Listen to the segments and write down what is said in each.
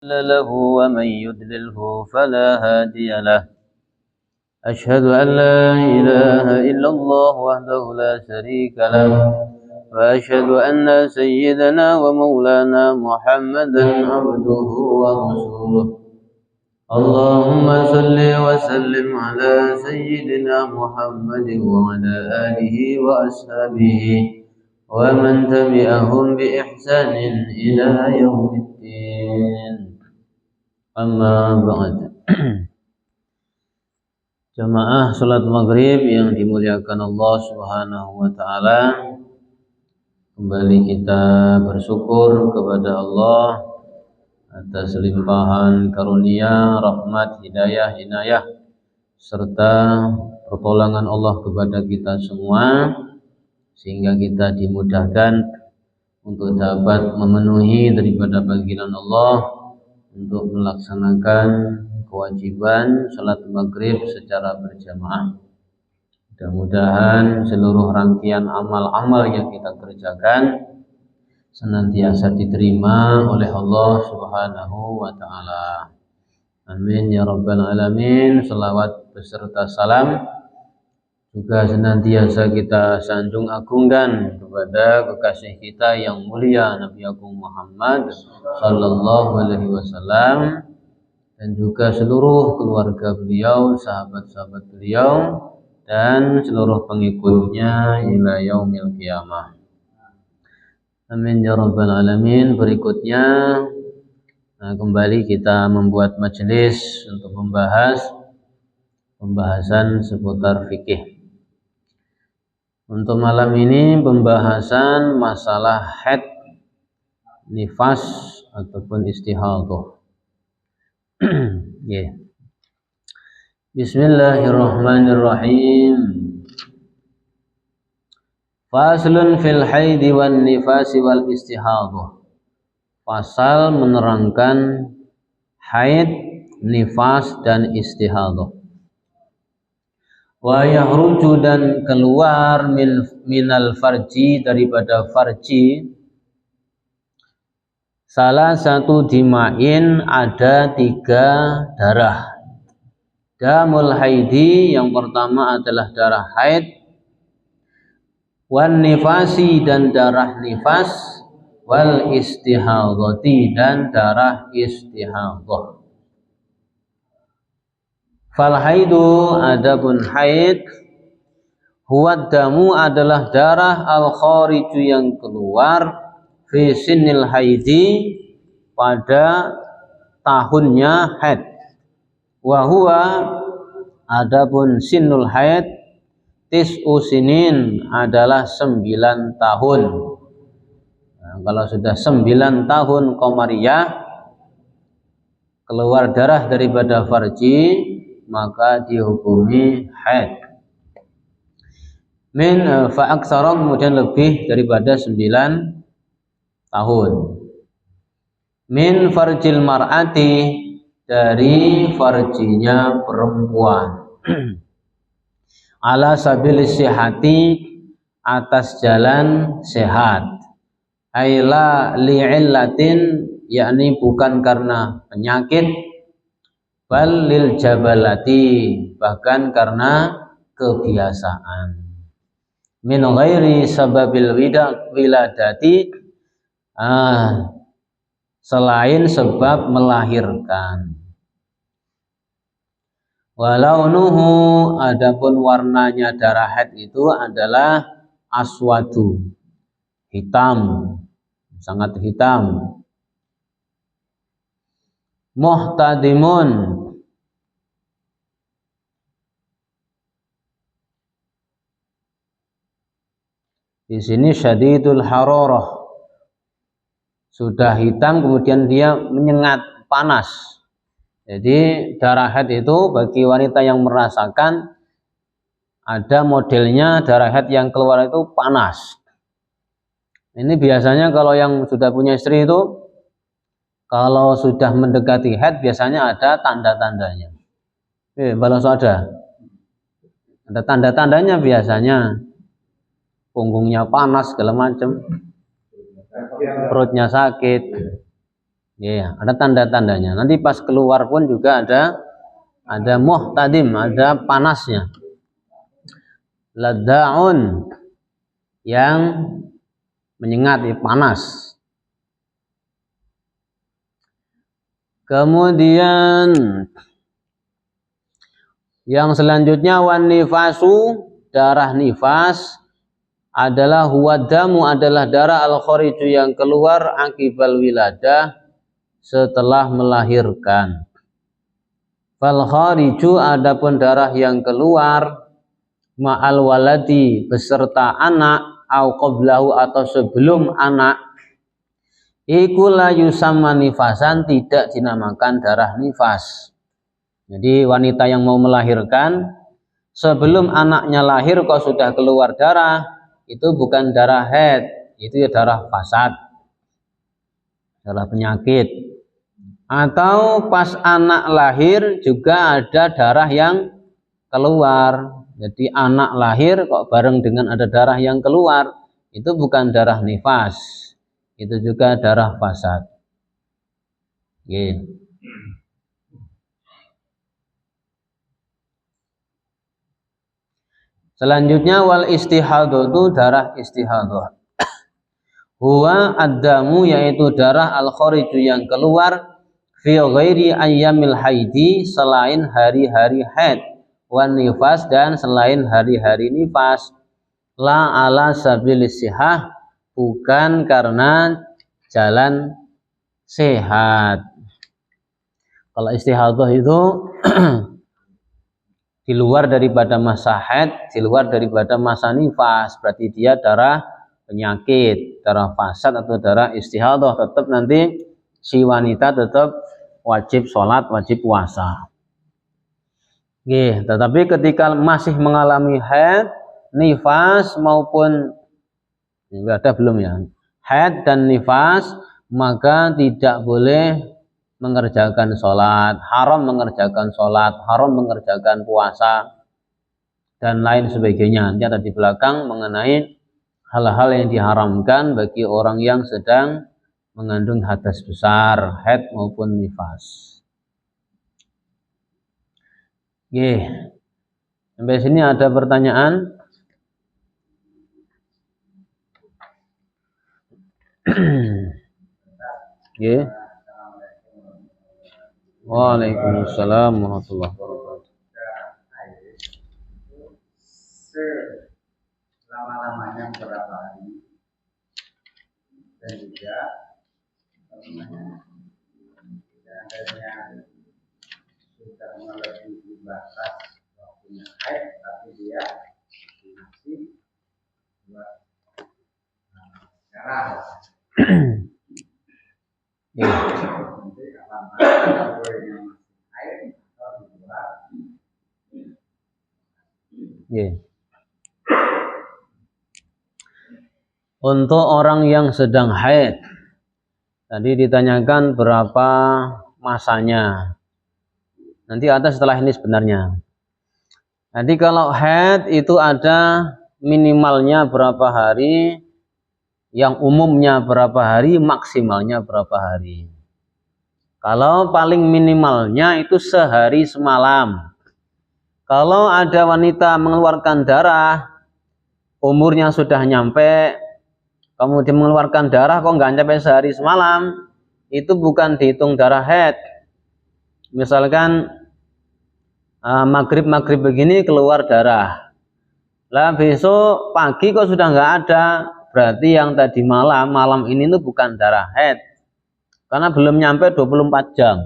له ومن يضلله فلا هادي له. أشهد أن لا إله إلا الله وحده لا شريك له، وأشهد أن سيدنا ومولانا محمدا عبده ورسوله. اللهم صل وسلم على سيدنا محمد وعلى آله وأصحابه ومن تبعهم بإحسان إلى يوم الدين. Amma ba'd. Jamaah salat maghrib yang dimuliakan Allah Subhanahu wa taala, kembali kita bersyukur kepada Allah atas limpahan karunia, rahmat, hidayah, inayah serta pertolongan Allah kepada kita semua, sehingga kita dimudahkan untuk dapat memenuhi daripada panggilan Allah untuk melaksanakan kewajiban salat maghrib secara berjamaah. Mudah-mudahan seluruh rangkaian amal-amal yang kita kerjakan senantiasa diterima oleh Allah Subhanahu wa taala. Amin ya rabbal alamin. Selawat beserta salam juga senantiasa kita sanjung agungkan kepada kekasih kita yang mulia Nabi Agung Muhammad sallallahu alaihi wasallam, dan juga seluruh keluarga beliau, sahabat-sahabat beliau, dan seluruh pengikutnya ila yaumil qiyamah. Amin ya rabbal alamin. Berikutnya kembali kita membuat majelis untuk membahas pembahasan seputar fikih. Untuk malam ini pembahasan masalah haid, nifas ataupun istihadhah. Yeah. Bismillahirrahmanirrahim. Faslun fil haidi wan nifasi wal istihadhah. Pasal menerangkan haid, nifas dan istihadhah. Wa yahruju, dan keluar minal farji, daripada farji, salah satu dima'in, ada 3 darah. Damul haidi, yang pertama adalah darah haid, wan nifasi, dan darah nifas, wal istihadhati, dan darah istihadhah. Fal haidu, adapun haid, huwa damu, adalah darah al khariju, yang keluar, fi sinil haidi, pada tahunnya haid. Wa huwa, adapun sinul haid, tis'u sinin, adalah 9 tahun. Nah, kalau sudah 9 tahun qamariyah keluar darah daripada farji, maka dihukumi haid. Min fa'aksara, kemudian lebih daripada 9 tahun. Min farjil mar'ati, dari farjinya perempuan. Ala sabilis sihati, atas jalan sehat. Aila li'illatin, yakni bukan karena penyakit, bal lil jabalati, bahkan karena kebiasaan. Min ghairi sababil wiladati, selain sebab melahirkan. Walaunuhu, adapun warnanya darah haid itu adalah aswadu, hitam, sangat hitam. Muhtadimun, di sini syadidul hararah, sudah hitam kemudian dia menyengat, panas. Jadi darah haid itu bagi wanita yang merasakan, ada modelnya darah haid yang keluar itu panas. Ini biasanya kalau yang sudah punya istri itu, kalau sudah mendekati haid biasanya ada tanda-tandanya. Balas ada tanda-tandanya, biasanya punggungnya panas segala macam, perutnya sakit, Ya, ada tanda-tandanya. Nanti pas keluar pun juga ada muhtadim, ada panasnya. Lada'un yang menyengat, panas. Kemudian yang selanjutnya wan nifasu, darah nifas adalah huwadamu, adalah darah al-khariju yang keluar akibal wiladah, setelah melahirkan. Fal khariju, adapun darah yang keluar ma'al waladi, beserta anak, au qablahu, atau sebelum anak, iku la yusamma nifasan, tidak dinamakan darah nifas. Jadi wanita yang mau melahirkan, sebelum anaknya lahir kok sudah keluar darah, itu bukan darah haid, itu ya darah fasad, darah penyakit. Atau pas anak lahir juga ada darah yang keluar. Jadi anak lahir kok bareng dengan ada darah yang keluar, itu bukan darah nifas, itu juga darah fasad. Selanjutnya wal istihadatu, darah istihadah. Huwa ad-damu, yaitu darah al-khariju yang keluar fi ghairi ayyamil haidi, selain hari-hari haid, wan nifas, dan selain hari-hari nifas. La ala sabilis sihah, bukan karena jalan sehat. Kalau istihadah itu di luar daripada masa haid, di luar daripada masa nifas, berarti dia darah penyakit, darah fasad atau darah istihadah. Tetap nanti si wanita tetap wajib sholat, wajib puasa. Tetapi ketika masih mengalami haid, nifas maupun ada belum ya, haid dan nifas, maka tidak boleh mengerjakan sholat, haram mengerjakan sholat, haram mengerjakan puasa, dan lain sebagainya. Nanti ada di belakang mengenai hal-hal yang diharamkan bagi orang yang sedang mengandung hadas besar, haid maupun nifas. Sampai sini ada pertanyaan? Waalaikumsalam warahmatullahi wabarakatuh. Selama-lamanya berapa hari, dan juga seandainya sudah melebihi batas waktunya haid, tapi dia masih buat darah. Nanti kapan bolehnya masih haid atau dibuat? Untuk orang yang sedang haid, tadi ditanyakan berapa masanya. Nanti ada setelah ini sebenarnya. Jadi kalau haid itu ada minimalnya berapa hari, yang umumnya berapa hari, maksimalnya berapa hari. Kalau paling minimalnya itu sehari semalam. Kalau ada wanita mengeluarkan darah, umurnya sudah nyampe, kemudian mengeluarkan darah kok nggak sampai sehari semalam, itu bukan dihitung darah haid. Misalkan maghrib begini keluar darah, lah besok pagi kok sudah nggak ada, berarti yang tadi malam ini itu bukan darah haid, karena belum nyampe 24 jam.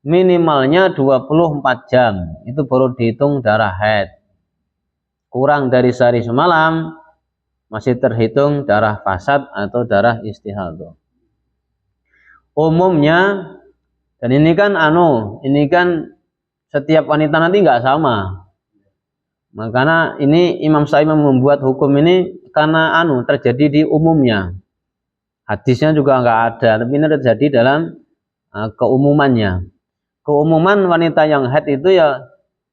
Minimalnya 24 jam itu baru dihitung darah haid. Kurang dari sehari semalam masih terhitung darah fasad atau darah istihadah. Umumnya, dan ini kan setiap wanita nanti nggak sama. Makanya ini Imam Syafi'i membuat hukum ini karena terjadi di umumnya. Hadisnya juga nggak ada, tapi ini terjadi dalam keumumannya. Keumuman wanita yang haid itu ya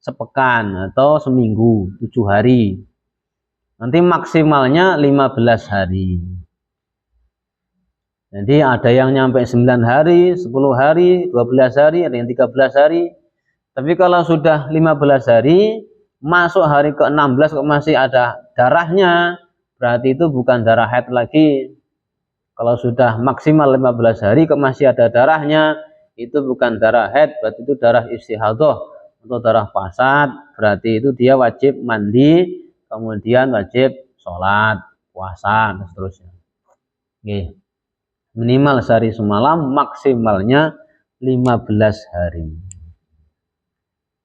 sepekan atau seminggu, 7 hari. Nanti maksimalnya 15 hari. Jadi ada yang nyampe 9 hari, 10 hari, 12 hari, ada yang 13 hari. Tapi kalau sudah 15 hari, masuk hari ke-16 kok masih ada darahnya, berarti itu bukan darah haid lagi. Kalau sudah maksimal 15 hari kok masih ada darahnya, itu bukan darah haid, berarti itu darah istihadah atau darah fasad. Berarti itu dia wajib mandi, kemudian wajib sholat, puasa, dan seterusnya. Oke. Minimal sehari semalam, maksimalnya 15 hari.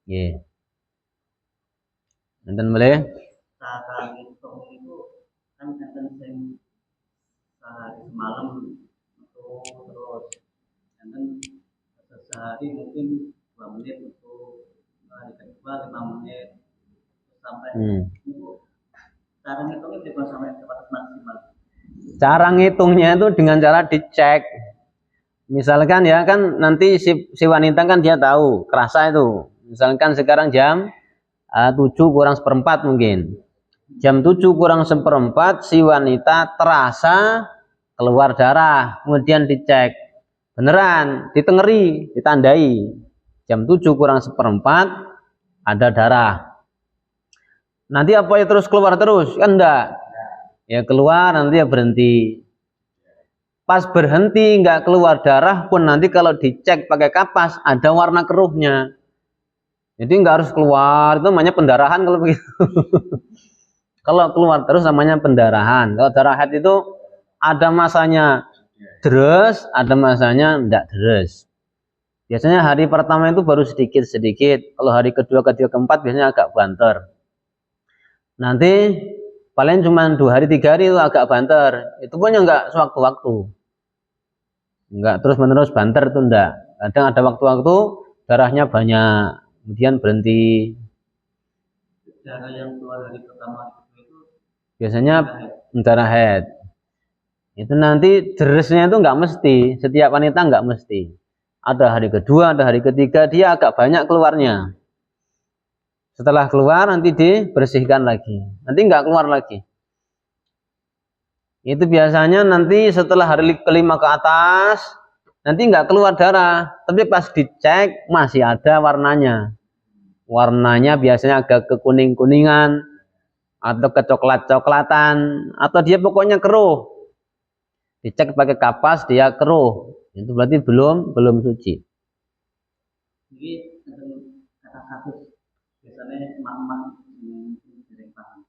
Oke. Nanti boleh? Cara ngitung itu kan enten sing sehari semalam untuk terus enten sehari mungkin 2 menit untuk hari kedua 5 menit sampai itu cara ngitungnya tidak sampai batas maksimal. Cara ngitungnya itu dengan cara dicek. Misalkan ya kan nanti si wanita kan dia tahu kerasa itu. Misalkan sekarang jam 7 kurang seperempat mungkin. Jam 7 kurang seperempat si wanita terasa keluar darah, kemudian dicek. Beneran, ditengeri, ditandai. Jam 7 kurang seperempat ada darah. Nanti apa ya terus keluar terus? Kan enggak. Ya keluar nanti ya berhenti. Pas berhenti enggak keluar darah pun nanti kalau dicek pakai kapas ada warna keruhnya. Jadi enggak harus keluar, itu namanya pendarahan kalau begitu. Kalau keluar terus namanya pendarahan. Kalau darah haid itu ada masanya deres, ada masanya enggak deres. Biasanya hari pertama itu baru sedikit-sedikit. Kalau hari kedua, ketiga, keempat biasanya agak banter. Nanti paling cuma 2 hari, 3 hari itu agak banter. Itu pun enggak sewaktu-waktu. Enggak terus-menerus banter itu enggak. Kadang ada waktu-waktu darahnya banyak, kemudian berhenti. Darah yang keluar hari pertama itu Biasanya darah haid. Itu nanti deresnya itu enggak mesti, setiap wanita enggak mesti. Ada hari kedua, ada hari ketiga, dia agak banyak keluarnya. Setelah keluar nanti dibersihkan lagi. Nanti enggak keluar lagi. Itu biasanya nanti setelah hari kelima ke atas, nanti enggak keluar darah. Tapi pas dicek masih ada warnanya. Warnanya biasanya agak kekuning-kuningan atau kecoklat-coklatan atau dia pokoknya keruh. Dicek pakai kapas dia keruh. Itu berarti belum suci. Jadi kata kasus biasanya emak-emak yang sering paham.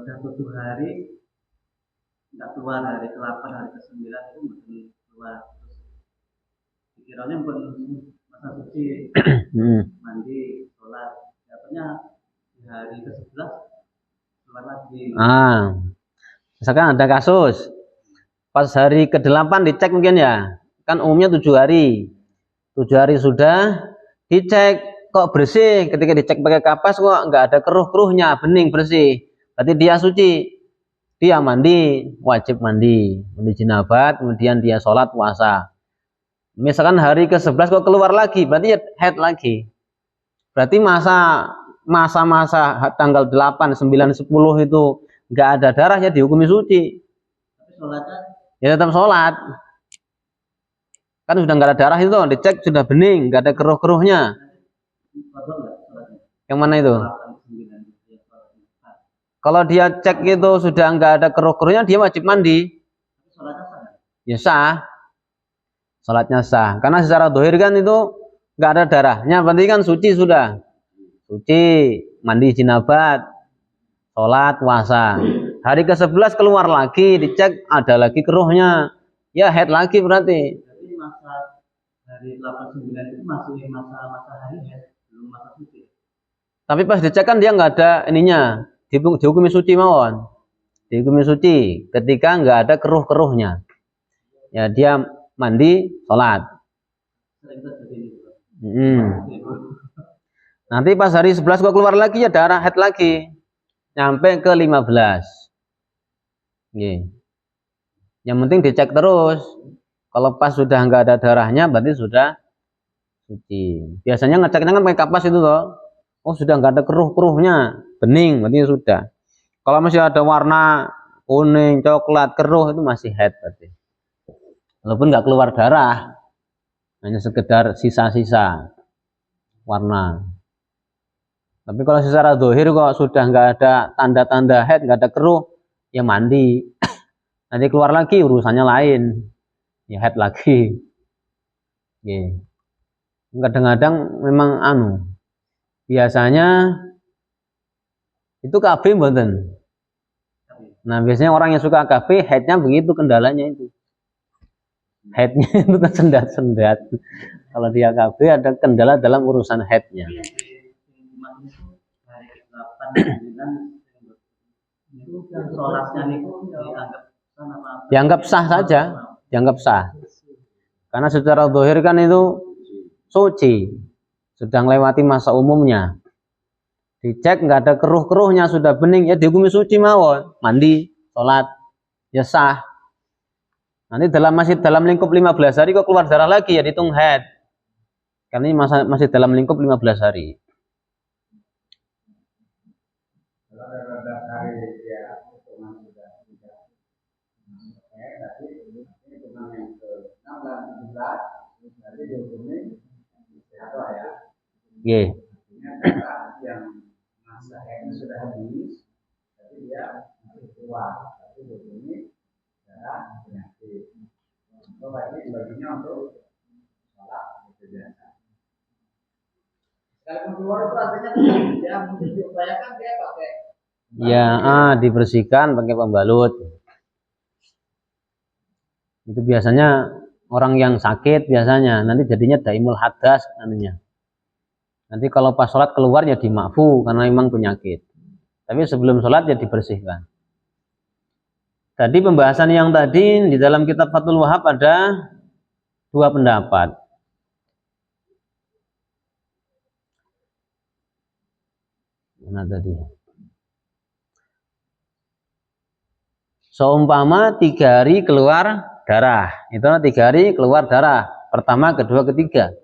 Udah 7 hari nggak keluar, hari ke-8, hari ke-9 itu mesti keluar. Terus pikirannya pun masa suci, mandi, sholat. Katanya di hari ke-11 keluar lagi. Misalkan ada kasus pas hari ke-8 dicek mungkin ya, kan umumnya 7 hari. 7 hari sudah dicek kok bersih, ketika dicek pakai kapas kok nggak ada keruh-keruhnya, bening bersih. Berarti dia suci. Dia mandi, wajib mandi jenabat, kemudian dia sholat puasa. Misalkan hari ke-11 kok keluar lagi, berarti ya haid lagi. Berarti masa tanggal 8, 9, 10 itu nggak ada darah ya dihukumi suci. Tapi sholatnya ya tetap sholat. Kan sudah nggak ada darah itu, dicek sudah bening, nggak ada keruh-keruhnya. Yang mana itu? Kalau dia cek itu sudah nggak ada keruh-keruhnya, dia wajib mandi. Ya sah. Sholatnya sah. Karena secara dohir kan itu nggak ada darahnya, berarti kan suci sudah. Suci, mandi jenabat, sholat, puasa. Hari ke-11 keluar lagi, dicek ada lagi keruhnya. Ya haid lagi berarti. Jadi masa dari 8-9 itu masih masa hari haid, belum masa suci. Tapi pas dicek kan dia nggak ada ininya. Dihukumi suci mawon. Dihukumi suci ketika nggak ada keruh-keruhnya. Ya dia mandi, sholat. Nanti pas hari 11 kok keluar lagi ya darah haid lagi. Nyampe ke 15. Yang penting dicek terus. Kalau pas sudah nggak ada darahnya berarti sudah suci. Biasanya ngeceknya kan pakai kapas itu toh. Oh sudah nggak ada keruh-keruhnya, bening berarti sudah. Kalau masih ada warna kuning, coklat, keruh itu masih haid berarti. walaupun nggak keluar darah, hanya sekedar sisa-sisa warna. Tapi kalau secara zahir kok sudah nggak ada tanda-tanda haid, nggak ada keruh, ya mandi. Nanti keluar lagi urusannya lain, ya haid lagi. Yeah. Kadang-kadang memang biasanya itu KB mboten. Nah biasanya orang yang suka KB haidnya begitu, kendalanya itu. Haidnya itu tersendat-sendat. Kalau dia KB ada kendala dalam urusan haidnya. Dianggap sah saja, dianggap sah. Karena secara zahir kan itu suci, sudah melewati masa umumnya. Dicek nggak ada keruh-keruhnya, sudah bening, ya dihukumi suci mawon, mandi, sholat, ya sah. Nanti masih dalam lingkup 15 hari kok keluar darah lagi, ya dihitung haid. Karena ini masih dalam lingkup 15 hari. Kalau ada 12 hari dia hitungan sudah tidak tapi ini hitungan yang ke 16, 17 nanti dihukumi atau ya. Iya. Artinya darah yang masa haidnya sudah habis, tapi dia masih keluar, tapi dihukumi darah penyakit. Coba ini baginya untuk sholat itu biasa. Kalau keluar itu artinya dia mungkin diupayakan dia pakai ya, dibersihkan pakai pembalut. Itu biasanya orang yang sakit biasanya nanti jadinya daimul hadas namanya. Nanti kalau pas sholat keluar ya dimakfu karena memang penyakit. Tapi sebelum sholat ya dibersihkan. Tadi pembahasan yang tadi di dalam kitab Fathul Wahhab ada 2 pendapat. Mana tadi? Seumpama 3 hari keluar darah, itu 3 hari keluar darah, pertama, kedua, ketiga.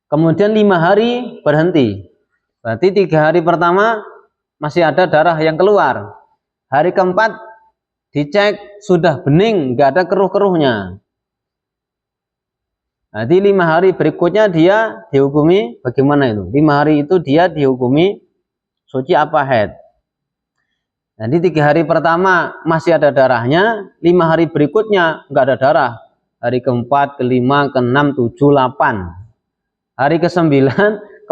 Kemudian 5 hari berhenti. Berarti 3 hari pertama masih ada darah yang keluar. Hari keempat dicek sudah bening, nggak ada keruh-keruhnya. Nanti 5 hari berikutnya dia dihukumi bagaimana itu? 5 hari itu dia dihukumi suci apa haid. Nanti 3 hari pertama masih ada darahnya, 5 hari berikutnya nggak ada darah. Hari keempat, kelima, keenam, 7, 8. Hari ke-9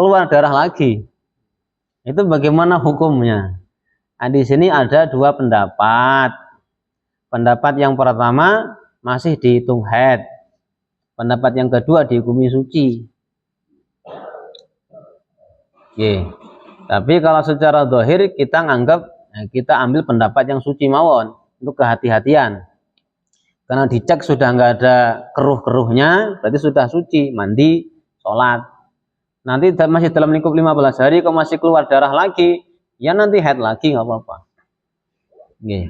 keluar darah lagi. Itu bagaimana hukumnya? Nah, di sini ada 2 pendapat. Pendapat yang pertama masih dihitung haid. Pendapat yang kedua dihukumi suci. Oke. Tapi kalau secara zahir kita ambil pendapat yang suci mawon untuk kehati-hatian. Karena dicek sudah nggak ada keruh-keruhnya, berarti sudah suci, mandi, sholat. Nanti masih dalam lingkup 15 hari, kalau masih keluar darah lagi, ya nanti haid lagi nggak apa-apa. Oke.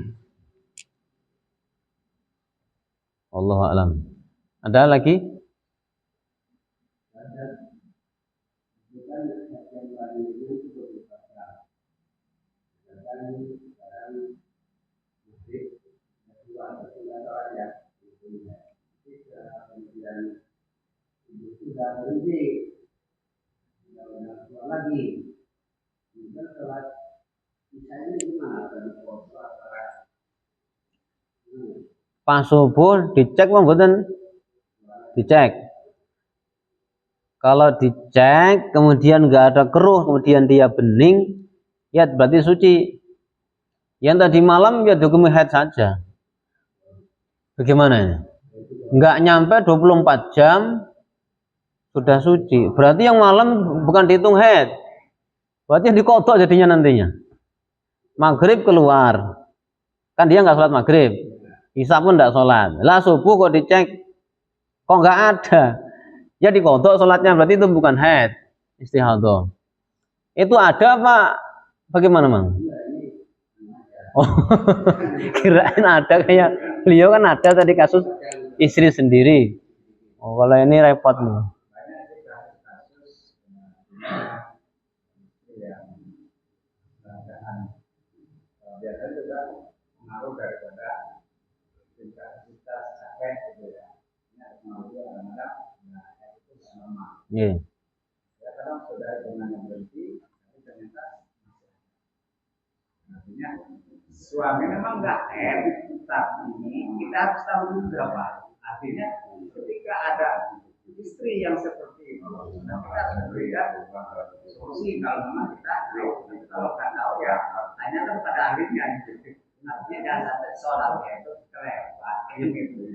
Wallahu a'lam. Ada lagi? lagi. Sholat misalnya gimana? Pas subuh dicek mboten? Dicek. Kalau dicek kemudian nggak ada keruh, kemudian dia bening, ya berarti suci. Yang tadi malam ya dihukumi haid saja. Bagaimana ini? Nggak nyampe 24 jam sudah suci. Berarti yang malam bukan dihitung haid. Berarti yang dikodok jadinya nantinya. Maghrib keluar. Kan dia nggak sholat maghrib. Isya pun nggak sholat. Lah subuh kok dicek, kok nggak ada. Ya dikodok sholatnya, berarti itu bukan haid. Istihadah. Itu ada apa? Bagaimana, Mang? Oh, kirain ada, kayak beliau kan ada tadi kasus istri sendiri. Oh, kalau ini repot nih. Biasanya juga pengaruh daripada intensitas Nggih. Ya kadang saudara temannya berhenti, tapi ternyata artinya suami memang nggak tapi kita harus tahu juga Pak. Artinya ketika ada istri yang seperti itu, nah kita harus berikan solusi kalau memang kita tahu. Tapi kalau nggak tahu ya tanyakan pada ahlinya. Artinya jangan sampai sholatnya itu kelewat gitu.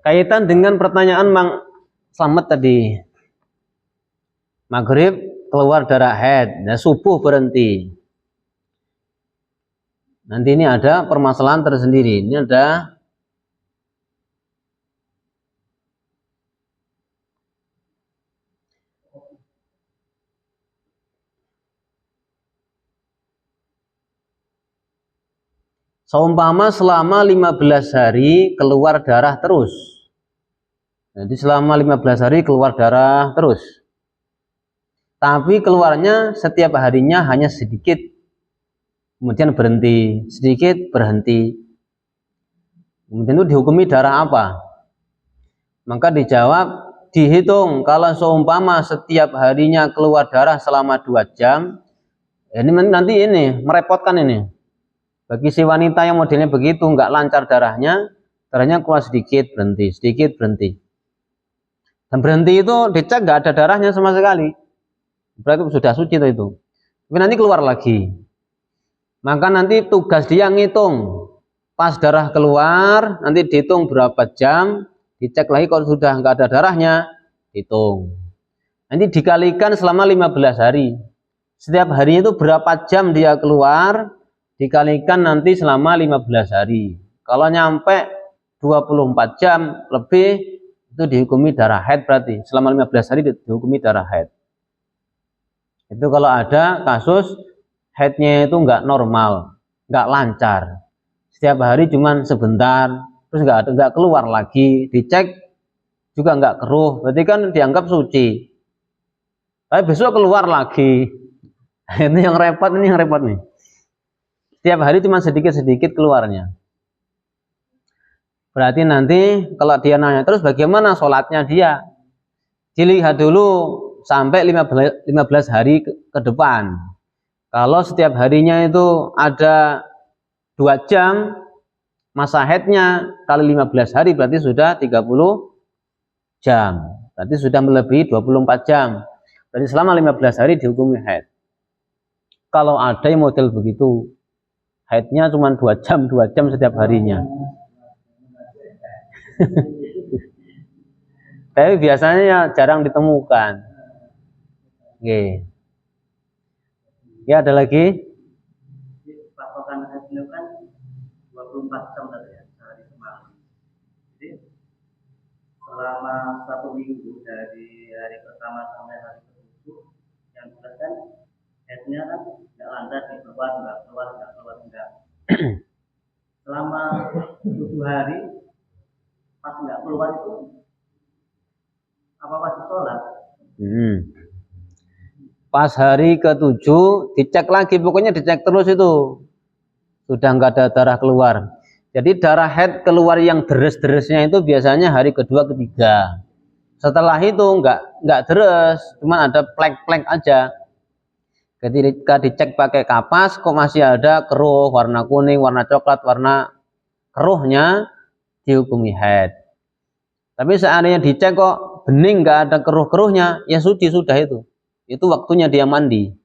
Kaitan dengan pertanyaan Mang Slamet tadi. Maghrib keluar darah haid, nah subuh berhenti. Nanti ini ada permasalahan tersendiri. Ini ada seumpama selama 15 hari keluar darah terus. Jadi selama 15 hari keluar darah terus. Tapi keluarnya setiap harinya hanya sedikit. Kemudian berhenti, sedikit berhenti. Kemudian itu dihukumi darah apa? Maka dijawab, dihitung kalau seumpama setiap harinya keluar darah selama 2 jam. Ini nanti ini merepotkan ini. Bagi si wanita yang modelnya begitu, nggak lancar darahnya keluar sedikit berhenti. Dan berhenti itu dicek nggak ada darahnya sama sekali. Berarti sudah suci itu. Tapi nanti keluar lagi. Maka nanti tugas dia ngitung. Pas darah keluar, nanti dihitung berapa jam, dicek lagi kalau sudah nggak ada darahnya, hitung. Nanti dikalikan selama 15 hari. Setiap harinya itu berapa jam dia keluar, dikalikan nanti selama 15 hari. Kalau nyampe 24 jam lebih, itu dihukumi darah haid berarti. Selama 15 hari dihukumi darah haid. Itu kalau ada kasus haidnya itu nggak normal, nggak lancar. Setiap hari cuman sebentar, terus nggak keluar lagi, dicek juga nggak keruh, berarti kan dianggap suci. Tapi besok keluar lagi. Ini yang repot nih. Setiap hari cuma sedikit-sedikit keluarnya. Berarti nanti kalau dia nanya terus bagaimana sholatnya dia, dilihat dulu sampai 15 hari ke depan. Kalau setiap harinya itu ada 2 jam, masa haidnya kali 15 hari berarti sudah 30 jam. Berarti sudah melebihi 24 jam. Berarti selama 15 hari dihukumi haid. Kalau ada yang model begitu, haidnya cuma 2 jam setiap harinya. Tapi biasanya ya jarang ditemukan. Oke. Ya ada lagi? Patokan haidnya kan 24 jam tadi ya, sehari semalam. Jadi selama 1 minggu dari hari pertama sampai hari ke-7 yang jelas kan haidnya kan nggak lancar keluar nggak. Selama 7 hari pas nggak keluar itu apa wajib sholat? Pas hari ke-7 dicek lagi, pokoknya dicek terus itu sudah nggak ada darah keluar. Jadi darah haid keluar yang deres-deresnya itu biasanya hari kedua ketiga. Setelah itu nggak deres, cuma ada plek-plek aja. Ketika dicek pakai kapas kok masih ada keruh, warna kuning, warna coklat, warna keruhnya, dihukumi haid. Tapi seandainya dicek kok bening nggak ada keruh-keruhnya, ya suci sudah itu. Itu waktunya dia mandi.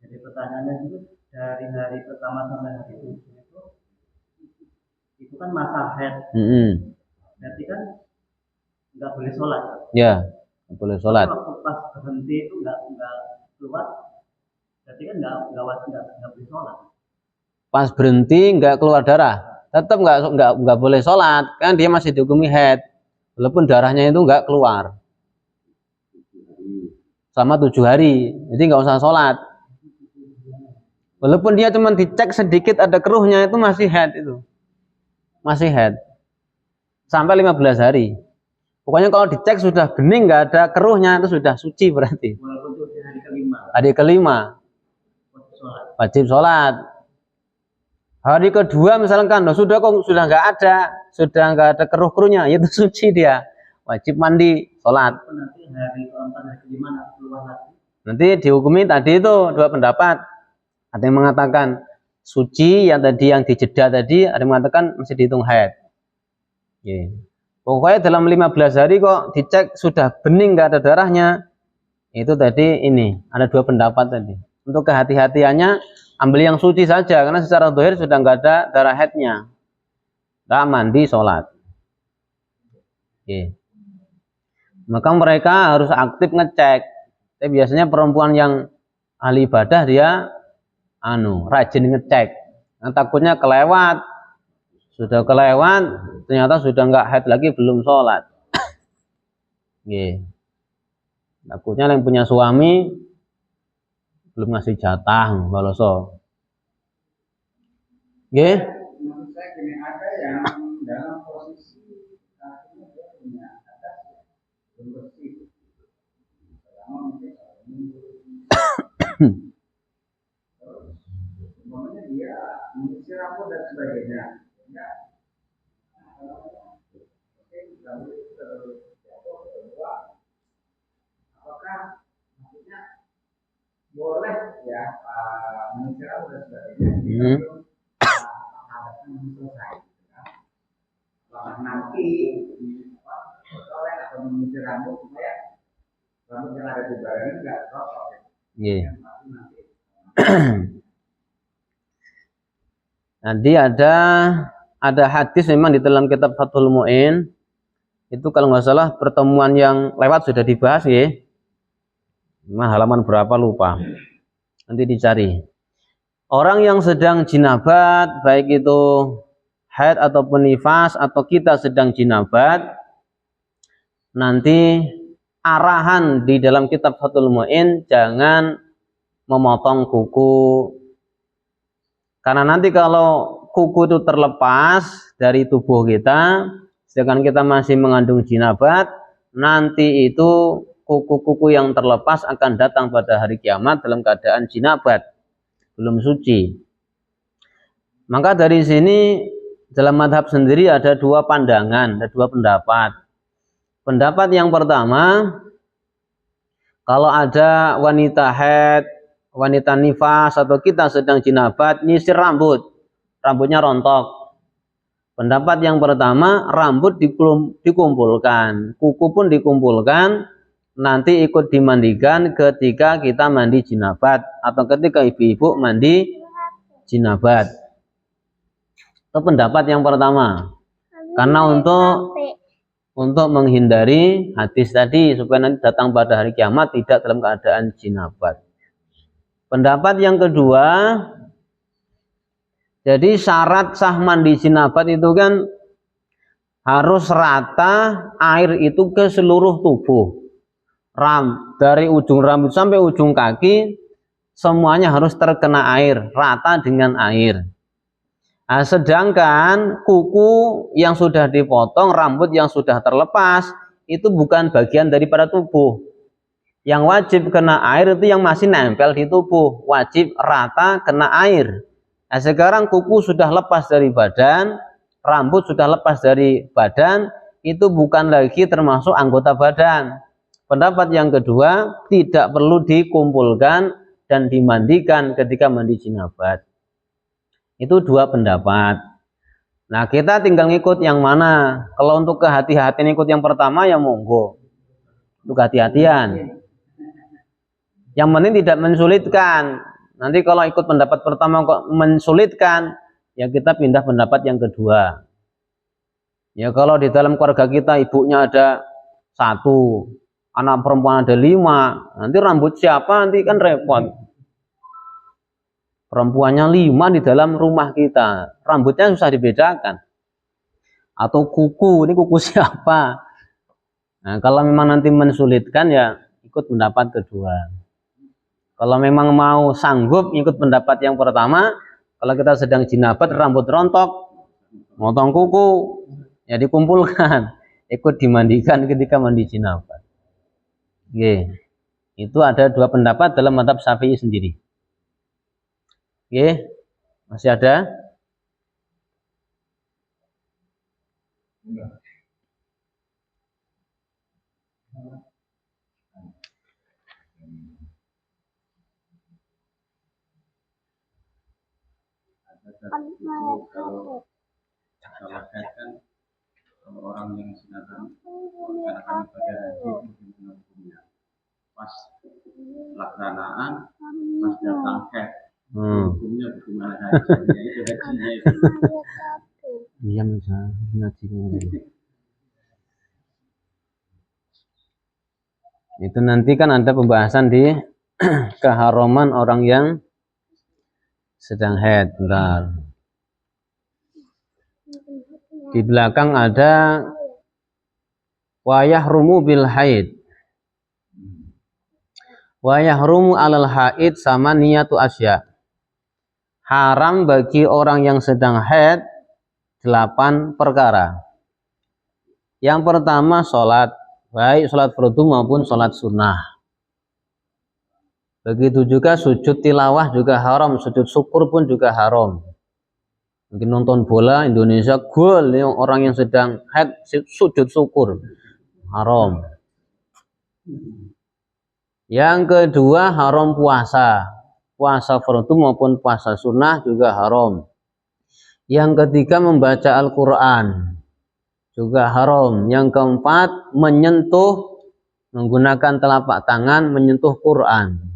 Jadi pertanyaannya itu dari hari pertama sampai hari itu kan masa haid. Berarti kan nggak boleh sholat. Ya, nggak boleh sholat. Waktu pas berhenti itu nggak keluar, berarti kan nggak boleh sholat. Pas berhenti nggak keluar darah, tetap nggak boleh sholat, kan dia masih dihukumi haid, walaupun darahnya itu nggak keluar selama 7 hari, jadi nggak usah sholat. Walaupun dia cuma dicek sedikit ada keruhnya, itu masih haid sampai 15 hari. Pokoknya kalau dicek sudah bening nggak ada keruhnya, itu sudah suci berarti. Walaupun 7 Hari kelima wajib sholat. Hari kedua misalkan sudah nggak ada keruh-keruhnya, itu suci dia, wajib mandi, sholat. Nanti hari keempat, hari kelima keluar lagi. Nanti dihukumi tadi itu dua pendapat. Ada yang mengatakan suci, yang dijeda tadi, ada yang mengatakan masih dihitung haid. Pokoknya dalam 15 hari kok dicek sudah bening nggak ada darahnya, itu tadi ini ada dua pendapat tadi. Untuk kehati-hatiannya ambil yang suci saja, karena secara zahir sudah nggak ada darah haidnya, nggak mandi sholat. Maka mereka harus aktif ngecek. Tapi biasanya perempuan yang ahli ibadah dia rajin ngecek. Nah, takutnya kelewat. Sudah kelewat, ternyata sudah nggak haid lagi, belum sholat. Takutnya yang punya suami belum ngasih jatah, baloso. Menurut saya gini, ada yang dalam posisi kakinya dia punya atas belum bersih. Selama mungkin umpamanya dia mengisi rambut dan sebagainya. Apakah maksudnya boleh ya mengisi rambut dan sebagainya selesai? Apakah nanti boleh atau mengisi rambut supaya rambut yang ada di badan enggak kotor? Nanti ada hadis memang di dalam kitab Fathul Mu'in, itu kalau nggak salah pertemuan yang lewat sudah dibahas ya. Halaman berapa lupa, nanti dicari. Orang yang sedang jinabat, baik itu haid ataupun nifas, atau kita sedang jinabat, nanti arahan di dalam kitab Fathul Mu'in jangan memotong kuku. Karena nanti kalau kuku itu terlepas dari tubuh kita, sedangkan kita masih mengandung jinabat, nanti itu kuku-kuku yang terlepas akan datang pada hari kiamat dalam keadaan jinabat, belum suci. Maka dari sini dalam madhab sendiri ada dua pandangan, ada dua pendapat. Pendapat yang pertama, kalau ada wanita haid, wanita nifas, atau kita sedang jinabat, nyisir rambutnya rontok. Pendapat yang pertama, rambut dikumpulkan, kuku pun dikumpulkan, nanti ikut dimandikan ketika kita mandi jinabat, atau ketika ibu-ibu mandi jinabat. Itu pendapat yang pertama. Karena untuk menghindari hadis tadi, supaya nanti datang pada hari kiamat tidak dalam keadaan jinabat. Pendapat yang kedua, jadi syarat sah mandi jinabat itu kan harus rata air itu ke seluruh tubuh. Dari ujung rambut sampai ujung kaki semuanya harus terkena air, rata dengan air. Nah, sedangkan kuku yang sudah dipotong, rambut yang sudah terlepas, itu bukan bagian daripada tubuh. Yang wajib kena air itu yang masih nempel di tubuh, wajib rata kena air. Nah, sekarang kuku sudah lepas dari badan, rambut sudah lepas dari badan, itu bukan lagi termasuk anggota badan. Pendapat yang kedua, tidak perlu dikumpulkan dan dimandikan ketika mandi jinabat. Itu dua pendapat. Nah, kita tinggal ngikut yang mana. Kalau untuk kehati-hatian ikut yang pertama ya monggo. Untuk kehati-hatian. Yang penting tidak mensulitkan. Nanti kalau ikut pendapat pertama kok mensulitkan, ya kita pindah pendapat yang kedua. Ya kalau di dalam keluarga kita ibunya ada 1, anak perempuan ada 5, nanti rambut siapa nanti kan repot. Perempuannya 5 di dalam rumah kita, rambutnya susah dibedakan. Atau kuku, ini kuku siapa? Nah, kalau memang nanti mensulitkan ya ikut pendapat kedua. Kalau memang mau sanggup ikut pendapat yang pertama, kalau kita sedang jinabat rambut rontok, motong kuku, ya dikumpulkan, ikut dimandikan ketika mandi jinabat. Itu ada dua pendapat dalam mazhab Syafi'i sendiri. Oke, masih ada? Kalau haid kan kalau orang yang sedang melaksanakan ibadah haji itu gimana hukumnya? Pas pelaksanaan, pas datang haid, hukumnya bagaimana hajinya itu hajinya itu? Iya misalnya ngajinya. Itu nanti kan ada pembahasan di keharaman orang yang sedang haid. Bentar. Di belakang ada wa yahrumu bil haid. Wa yahrumu alal haid sama niyatu asya. Haram bagi orang yang sedang haid 8 perkara. Yang pertama sholat, baik sholat fardu maupun sholat sunnah. Begitu juga sujud tilawah juga haram, sujud syukur pun juga haram. Mungkin nonton bola Indonesia gol nih orang yang sedang haid sujud syukur haram. Yang kedua haram puasa, puasa fardu maupun puasa sunnah juga haram. Yang ketiga membaca Al-Quran juga haram. Yang keempat menyentuh menggunakan telapak tangan menyentuh Quran.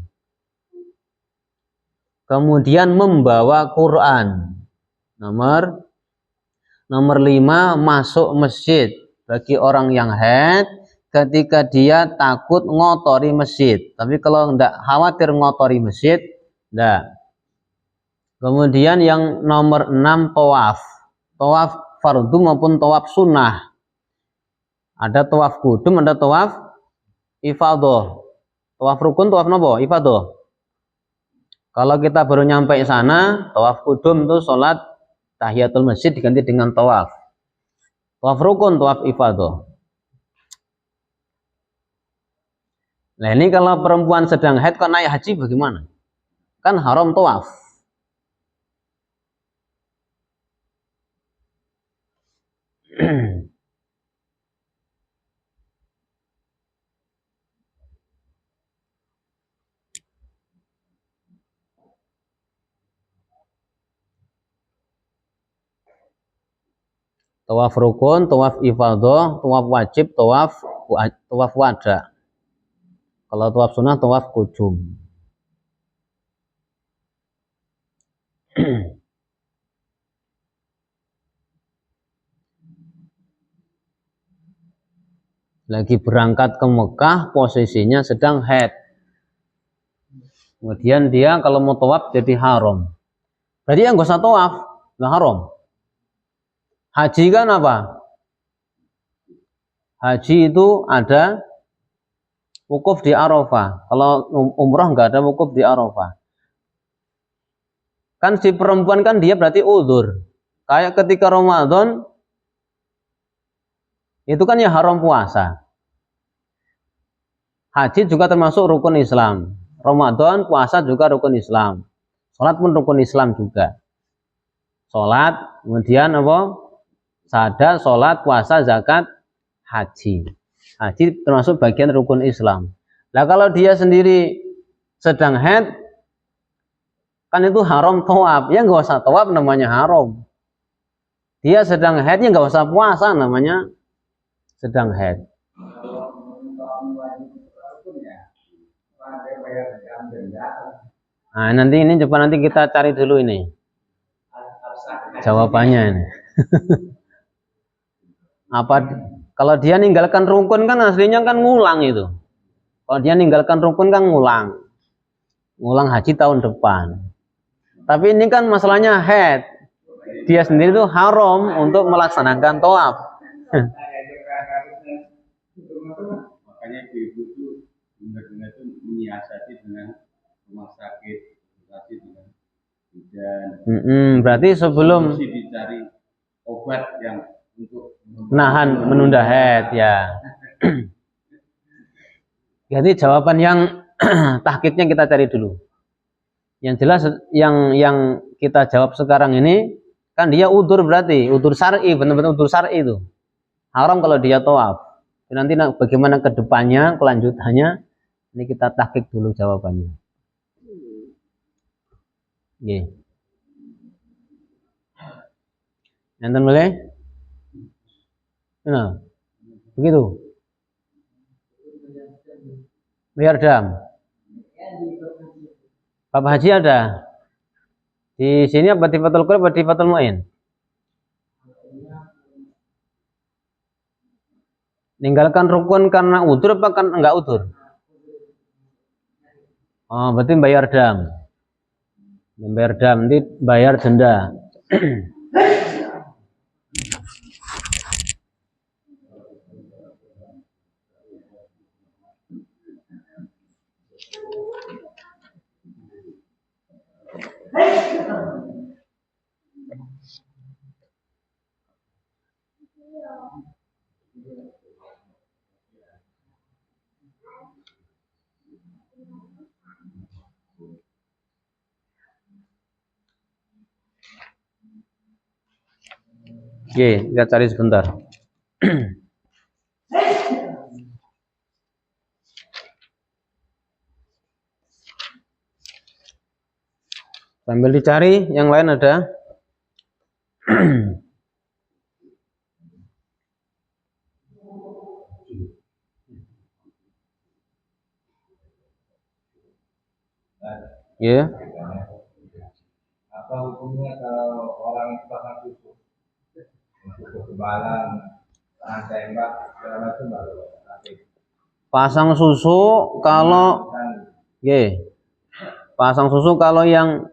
Kemudian membawa Quran. Nomor 5 masuk masjid bagi orang yang haid ketika dia takut ngotori masjid. Tapi kalau tidak khawatir ngotori masjid, tidak. Kemudian yang nomor 6 tawaf. Tawaf fardu maupun tawaf sunnah. Ada tawaf kudum, ada tawaf ifadah. Tawaf rukun, tawaf nopo? Ifadah. Kalau kita baru nyampe sana, tawaf kudum itu sholat tahiyatul masjid diganti dengan tawaf. Tawaf rukun, tawaf ifadah. Nah ini kalau perempuan sedang haid kok naik haji bagaimana? Kan haram tawaf. Tawaf rukun, tawaf ifadah, tawaf wajib, tawaf wada. Kalau tawaf sunnah, tawaf kudum. Lagi berangkat ke Mekah, posisinya sedang haid. Kemudian dia kalau mau tawaf jadi haram. Berarti ya nggak usah tawaf, nggak haram. Haji kan apa? Haji itu ada wukuf di Arafah. Kalau umrah nggak ada wukuf di Arafah. Kan si perempuan kan dia berarti uzur. Kayak ketika Ramadan itu kan ya haram puasa. Haji juga termasuk rukun Islam. Ramadan puasa juga rukun Islam. Salat pun rukun Islam juga. Salat, kemudian apa? Syahadat, salat, puasa, zakat, haji. Haji termasuk bagian rukun Islam. Nah kalau dia sendiri sedang haid, kan itu haram tawaf. Ya nggak usah tawaf namanya haram. Dia sedang haid, ya nggak usah puasa namanya sedang haid. Nah nanti ini coba nanti kita cari dulu ini jawabannya ini. Apa kalau dia ninggalkan rukun kan aslinya kan ngulang itu. Kalau dia ninggalkan rukun kan ngulang haji tahun depan. Tapi ini kan masalahnya haid. Dia sendiri tuh haram untuk melaksanakan tawaf. Makanya ibu itu benar-benar itu menyiasati dengan rumah sakit, dengan bidan. Berarti sebelum mesti dicari obat yang untuk menunda haid ya. Jadi jawaban yang tahqiqnya kita cari dulu. Yang jelas yang kita jawab sekarang ini kan dia udur, berarti udur syar'i, benar-benar udur syar'i itu. Haram kalau dia tawaf. Nanti bagaimana kedepannya, kelanjutannya, ini kita tahqiq dulu jawabannya. Nggih. Enten boleh? Nah, begitu. Bayar dam. Bab haji ada. Di sini apa di Fathul Qorib apa di Fathul Mu'in? Ninggalkan rukun karena udur apa kan enggak udur? Oh, berarti bayar dam. Bayar dam, nanti bayar denda. Oke, kita cari sebentar. Sambil dicari, yang lain ada? Ya. Apa hukumnya kalau orang itu pasang susu kekebalan, tahan tembak, segala macam baru Pasang susu kalau pasang susu kalau yang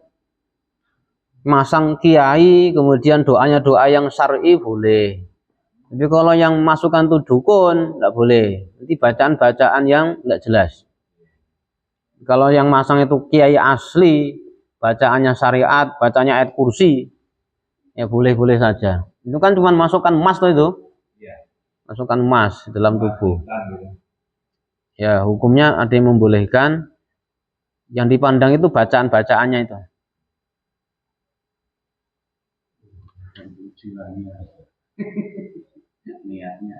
masang kiai kemudian doanya doa yang syar'i boleh. Tapi kalau yang masukkan tuh dukun enggak boleh. Nanti bacaan-bacaan yang enggak jelas. Kalau yang masang itu kiai asli, bacaannya syariat, bacanya ayat kursi, ya boleh-boleh saja. Itu kan cuma masukkan emas tuh itu. Masukkan emas dalam tubuh. Ya, hukumnya ada yang membolehkan. Yang dipandang itu bacaan-bacaannya itu. niatnya.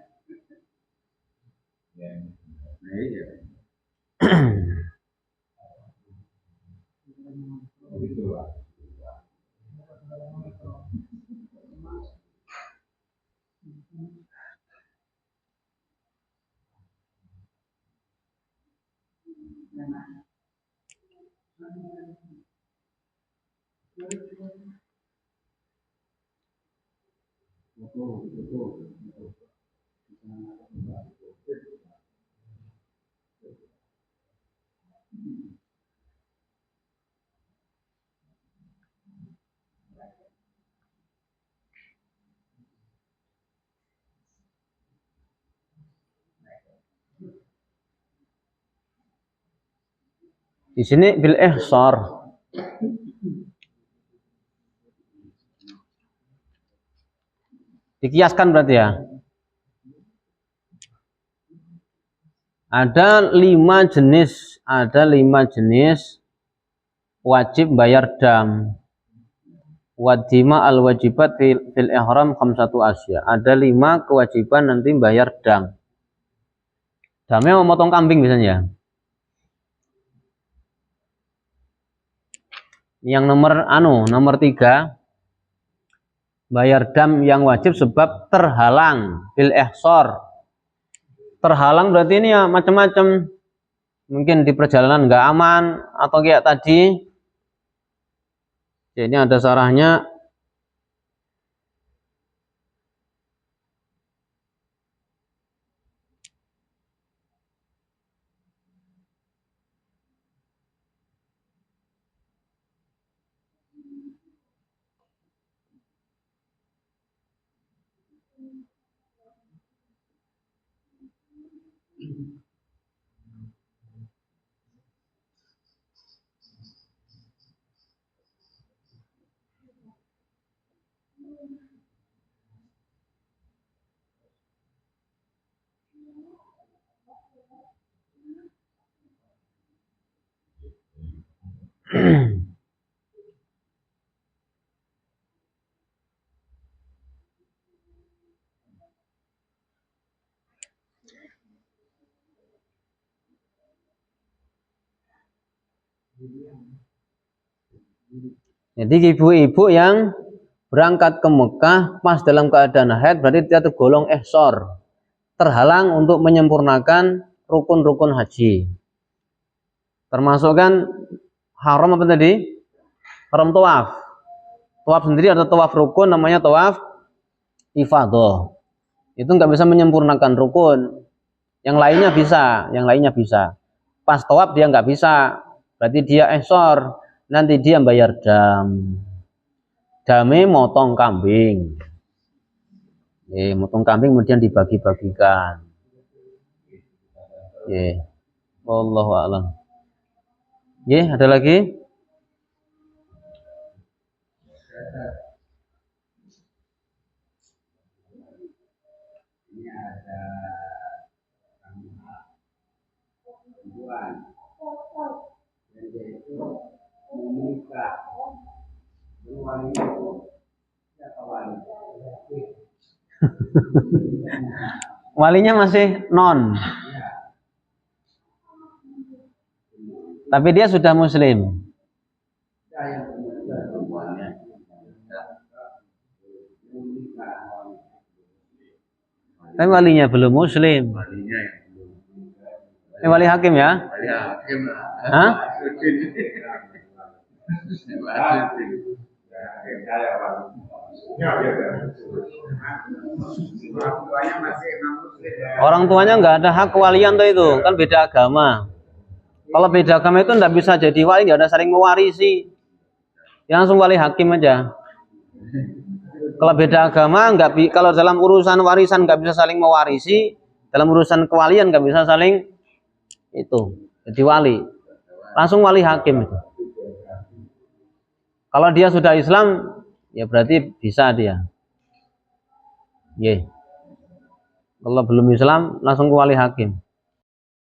Di sini bil ihsar. Dikiaskan berarti ya. Ada 5 jenis wajib bayar dam. Wadima al wajibat fil ihram khamsatu asya. Ada 5 kewajiban nanti bayar dam. Damnya memotong kambing misalnya. Yang nomor 3 bayar dam yang wajib sebab terhalang bil ihsar. Terhalang berarti ini ya macam-macam. Mungkin di perjalanan nggak aman atau kayak tadi. Ini ada sarahnya. Jadi ibu-ibu yang berangkat ke Mekah pas dalam keadaan haid berarti dia tergolong ihsor, terhalang untuk menyempurnakan rukun-rukun haji. Termasuk kan haram apa tadi? Haram tawaf. Tawaf sendiri ada tawaf rukun namanya tawaf ifadah. Itu nggak bisa menyempurnakan rukun. Yang lainnya bisa. Pas tawaf dia nggak bisa, berarti dia ihsor. Nanti dia bayar dam. Dame motong kambing. Motong kambing kemudian dibagi-bagikan. Wallahu a'lam. Ada lagi? Ini ada tujuan dan yaitu menikah. Wali itu siapa wali? Walinya masih non. Tapi dia sudah muslim. Tapi walinya belum muslim. Ini wali hakim ya? Wali hakim. Hah? Orang tuanya nggak ada hak kewalian tuh itu, kan beda agama. Kalau beda agama itu nggak bisa jadi wali, nggak ada saling mewarisi. Ya langsung wali hakim aja. Kalau beda agama nggak, kalau dalam urusan warisan nggak bisa saling mewarisi, dalam urusan kewalian nggak bisa saling itu jadi wali. Langsung wali hakim itu. Kalau dia sudah Islam, ya berarti bisa dia. Kalau belum Islam, langsung ke wali hakim.